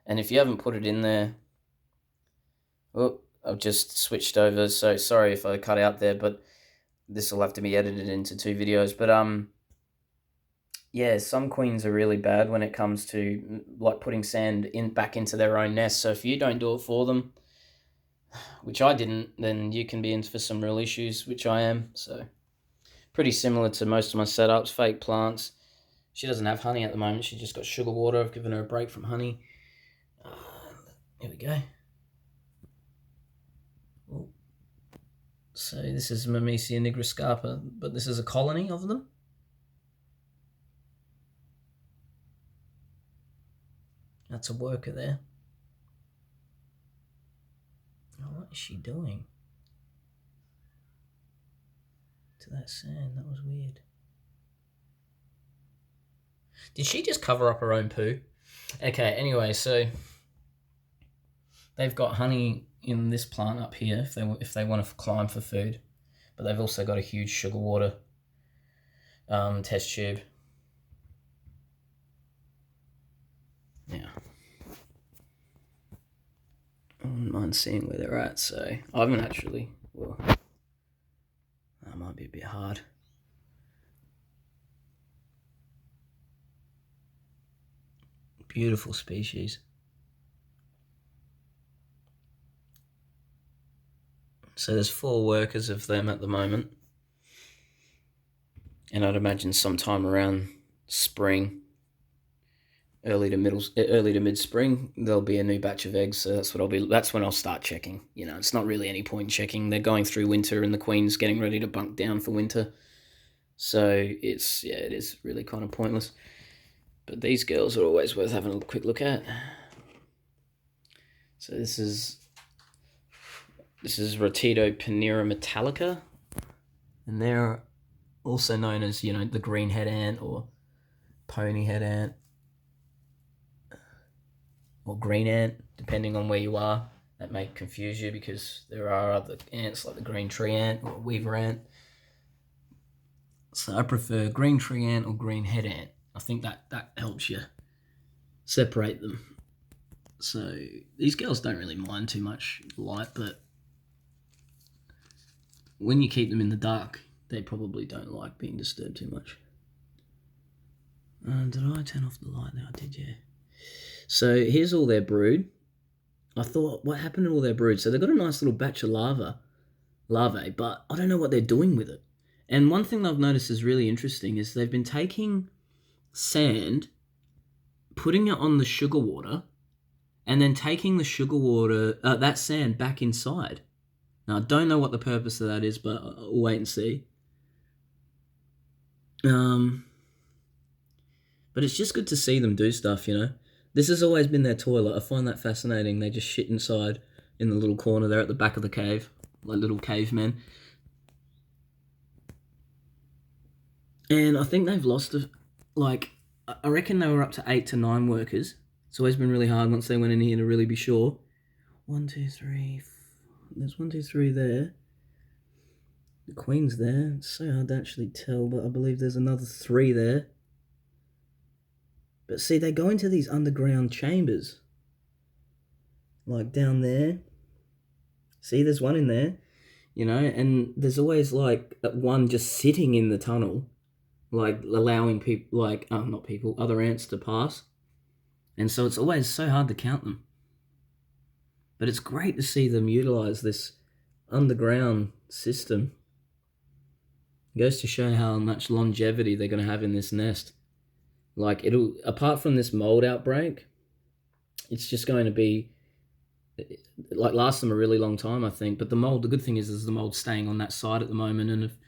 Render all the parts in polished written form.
And if you haven't put it in there, oh, I've just switched over, so sorry if I cut out there, but this will have to be edited into 2 videos. But yeah, some queens are really bad when it comes to like putting sand in back into their own nest. So if you don't do it for them, which I didn't, then you can be in for some real issues, which I am. So pretty similar to most of my setups, fake plants. She doesn't have honey at the moment. She just got sugar water. I've given her a break from honey. Here we go. Oh. So this is Myrmecia nigroscarpa, but this is a colony of them. That's a worker there. Oh, what is she doing to that sand? That was weird. Did she just cover up her own poo? Okay, anyway, so they've got honey in this plant up here if they want to climb for food, but they've also got a huge sugar water test tube. Yeah. I wouldn't mind seeing where they're at, so I haven't actually, well, that might be a bit hard. Beautiful species. So there's 4 workers of them at the moment, and I'd imagine sometime around spring, early to mid-spring, there'll be a new batch of eggs. So that's when I'll start checking. You know, it's not really any point checking. They're going through winter and the queen's getting ready to bunk down for winter. So it is really kind of pointless. But these girls are always worth having a quick look at. So this is Rotito Panera Metallica, and they're also known as, you know, the green head ant or pony head ant or green ant, depending on where you are. That may confuse you because there are other ants like the green tree ant or weaver ant. So I prefer green tree ant or green head ant. I think that helps you separate them. So these girls don't really mind too much light, but when you keep them in the dark, they probably don't like being disturbed too much. Did I turn off the light there? I did, yeah. So here's all their brood. I thought, what happened to all their brood? So they've got a nice little batch of larvae, but I don't know what they're doing with it. And one thing I've noticed is really interesting is they've been taking sand, putting it on the sugar water, and then taking the sugar water, that sand back inside. Now, I don't know what the purpose of that is, but I'll wait and see. But it's just good to see them do stuff, you know. This has always been their toilet. I find that fascinating. They just shit inside in the little corner there at the back of the cave, like little cavemen. And I think they've lost, I reckon they were up to 8 to 9 workers. It's always been really hard once they went in here to really be sure. 1, 2, 3, there's 1, 2, 3 there. The queen's there. It's so hard to actually tell, but I believe there's another 3 there. But see, they go into these underground chambers. Like down there. See, there's one in there. You know, and there's always like one just sitting in the tunnel. Like allowing people, other ants to pass. And so it's always so hard to count them. But it's great to see them utilize this underground system. It goes to show how much longevity they're going to have in this nest. Like, apart from this mold outbreak, it's just going to be, like, last them a really long time, I think. But the good thing is the mold staying on that side at the moment. And if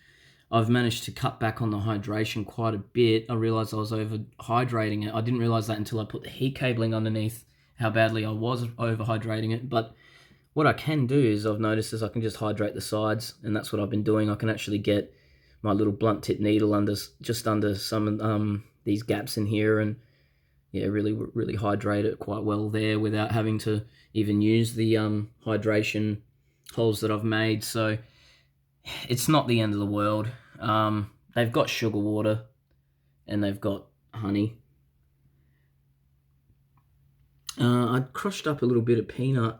I've managed to cut back on the hydration quite a bit, I realized I was over-hydrating it. I didn't realize that until I put the heat cabling underneath, how badly I was over-hydrating it. But what I can do is I've noticed is I can just hydrate the sides, and that's what I've been doing. I can actually get my little blunt tip needle just under some these gaps in here, and yeah, really hydrate it quite well there without having to even use the hydration holes that I've made. So it's not the end of the world. They've got sugar water and they've got honey. I crushed up a little bit of peanut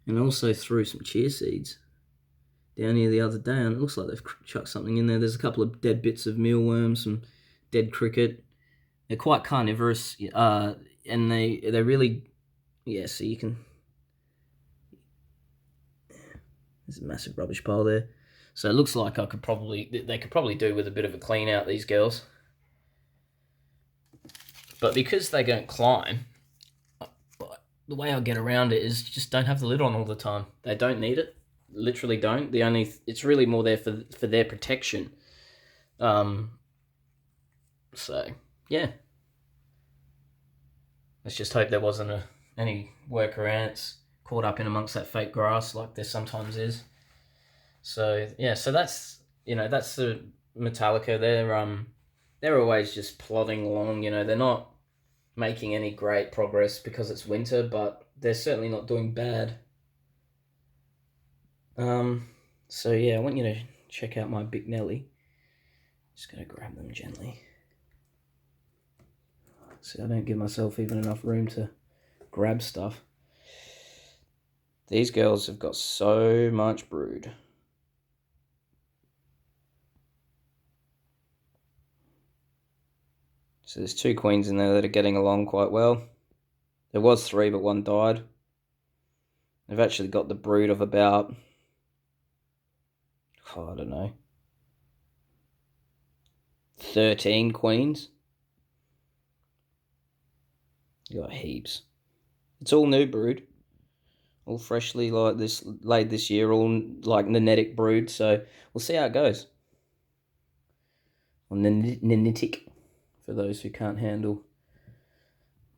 and also threw some chia seeds down here the other day, and it looks like they've chucked something in there. There's a couple of dead bits of mealworms, some dead cricket. They're quite carnivorous, and they really, yeah, so you can, there's a massive rubbish pile there. So it looks like they could probably do with a bit of a clean out, these girls. But because they don't climb, the way I get around it is just don't have the lid on all the time. They don't need it. Literally don't. It's really more there for their protection. So yeah. Let's just hope there wasn't any worker ants caught up in amongst that fake grass like there sometimes is. So yeah, so that's the Metallica. They're always just plodding along. They're not making any great progress because it's winter, but they're certainly not doing bad. So yeah, I want you to check out my Big Nelly. Just gonna grab them gently. See, I don't give myself even enough room to grab stuff. These girls have got so much brood. So there's 2 queens in there that are getting along quite well. There was 3, but 1 died. They've actually got the brood of about, I don't know, 13 queens. You got heaps. It's all new brood. All freshly laid this year, all like nenetic brood, so we'll see how it goes. Or nenetic, for those who can't handle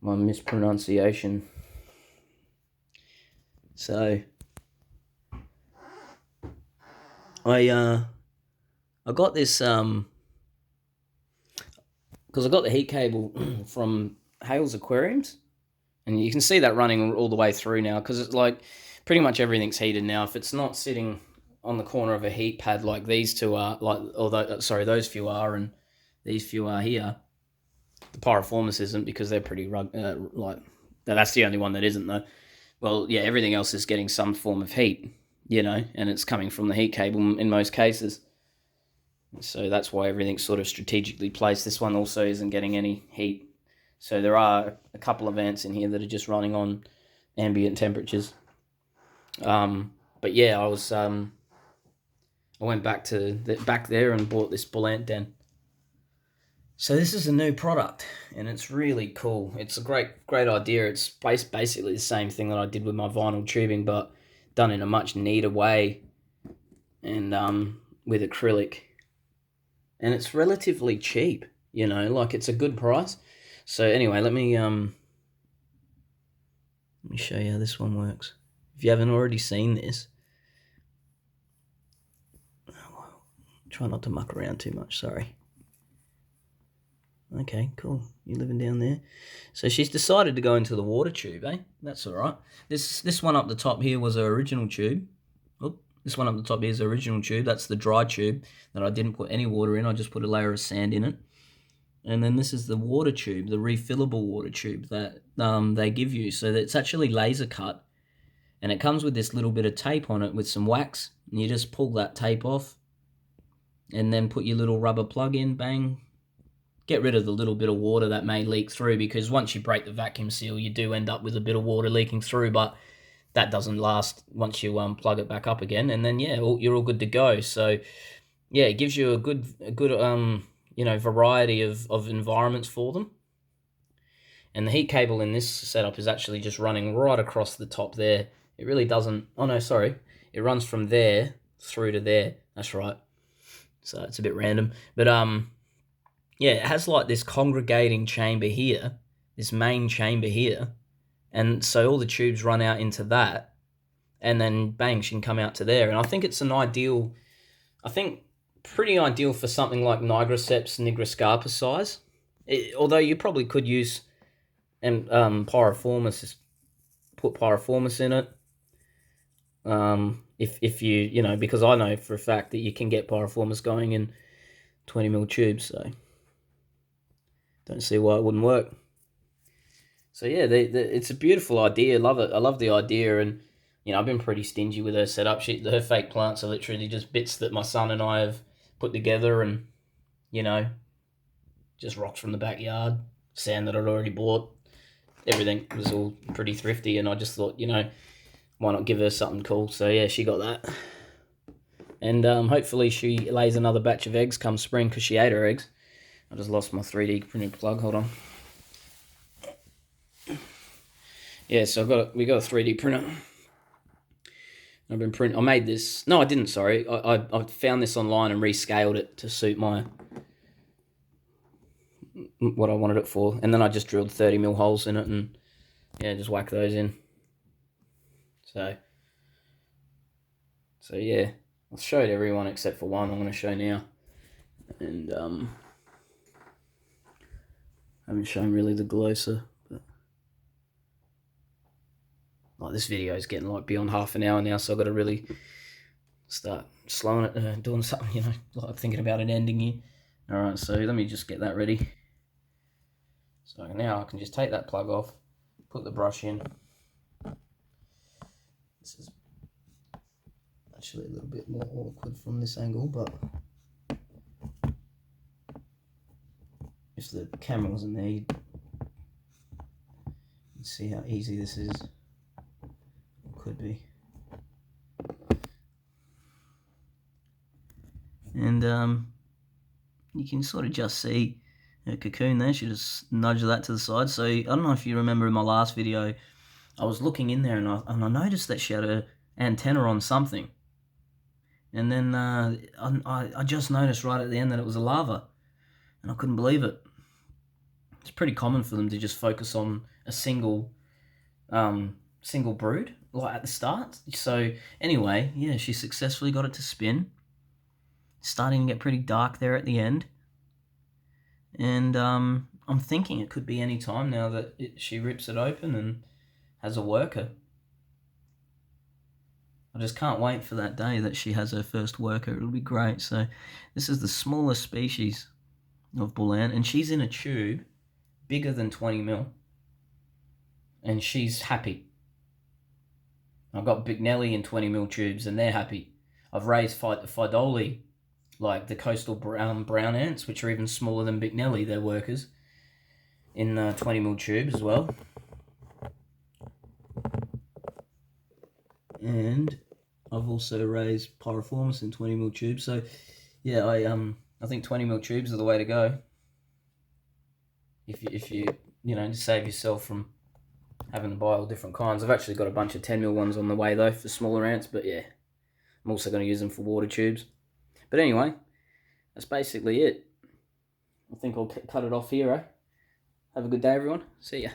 my mispronunciation. So I got this because I got the heat cable from Hales Aquariums, and you can see that running all the way through now, because it's like pretty much everything's heated now. If it's not sitting on the corner of a heat pad like these two are, those few are, and these few are here. The Pyroformis isn't, because they're pretty that's the only one that isn't though. Well, yeah, everything else is getting some form of heat, and it's coming from the heat cable in most cases. So that's why everything's sort of strategically placed. This one also isn't getting any heat. So there are a couple of ants in here that are just running on ambient temperatures. But yeah, I went back there and bought this BullAnt den. So this is a new product, and it's really cool. It's a great idea. It's basically the same thing that I did with my vinyl tubing, but done in a much neater way, and with acrylic. And it's relatively cheap, it's a good price. So anyway, let me show you how this one works. If you haven't already seen this, try not to muck around too much, sorry. Okay, cool. You're living down there. So she's decided to go into the water tube, eh? That's all right. This one up the top here was her original tube. This one up the top here is the original tube. That's the dry tube that I didn't put any water in. I just put a layer of sand in it. And then this is the water tube, the refillable water tube that they give you. So it's actually laser cut. And it comes with this little bit of tape on it with some wax. And you just pull that tape off. And then put your little rubber plug in, bang. Get rid of the little bit of water that may leak through, because once you break the vacuum seal, you do end up with a bit of water leaking through, but that doesn't last once you plug it back up again, and then yeah, you're all good to go. So yeah, it gives you a good variety of environments for them. And the heat cable in this setup is actually just running right across the top there. It really doesn't. Oh no, sorry. It runs from there through to there. That's right. So it's a bit random, but yeah, it has like this congregating chamber here, this main chamber here, and so all the tubes run out into that, and then bang, she can come out to there. And I think it's pretty ideal for something like Nigroceps nigroscarpa size. Although you probably could use Pyroformis, put Pyroformis in it. If you because I know for a fact that you can get Pyroformis going in 20mm tubes, so don't see why it wouldn't work. So yeah, it's a beautiful idea. Love it. I love the idea, and I've been pretty stingy with her setup. Her fake plants are literally just bits that my son and I have put together, and you know, just rocks from the backyard, sand that I'd already bought. Everything was all pretty thrifty, and I just thought, why not give her something cool? So yeah, she got that, and hopefully she lays another batch of eggs come spring because she ate her eggs. I just lost my 3D printed plug. Hold on. Yeah, so we got a 3D printer. I've been print. I made this. No, I didn't. Sorry, I found this online and rescaled it to suit what I wanted it for, and then I just drilled 30mm holes in it, and yeah, just whack those in. So yeah, I've showed everyone except for one. I'm going to show now, and I haven't shown really the gloser, but like this video is getting like beyond half an hour now, so I've got to really start slowing it, doing something, like thinking about an ending here. All right, so let me just get that ready. So now I can just take that plug off, put the brush in. This is actually a little bit more awkward from this angle, but if the camera wasn't there, you'd see how easy this is. It could be. And you can sort of just see her cocoon there. She just nudged that to the side. So I don't know if you remember in my last video, I was looking in there and I noticed that she had an antenna on something. And then I just noticed right at the end that it was a larva, and I couldn't believe it. It's pretty common for them to just focus on a single brood, like at the start. So anyway, yeah, she successfully got it to spin. Starting to get pretty dark there at the end. And I'm thinking it could be any time now that she rips it open and has a worker. I just can't wait for that day that she has her first worker. It'll be great. So this is the smallest species of BullAnt, and she's in a tube bigger than 20mm, and she's happy. I've got Bignelli in 20mm tubes, and they're happy. I've raised Fidoli, like the coastal brown ants, which are even smaller than Bignelli. They're workers in 20mm tubes as well. And I've also raised Pyriformis in 20mm tubes. So yeah, I think 20mm tubes are the way to go. If you to save yourself from having to buy all different kinds. I've actually got a bunch of 10mm ones on the way though for smaller ants, but yeah, I'm also going to use them for water tubes. But anyway, that's basically it. I think I'll cut it off here, eh? Have a good day, everyone. See ya.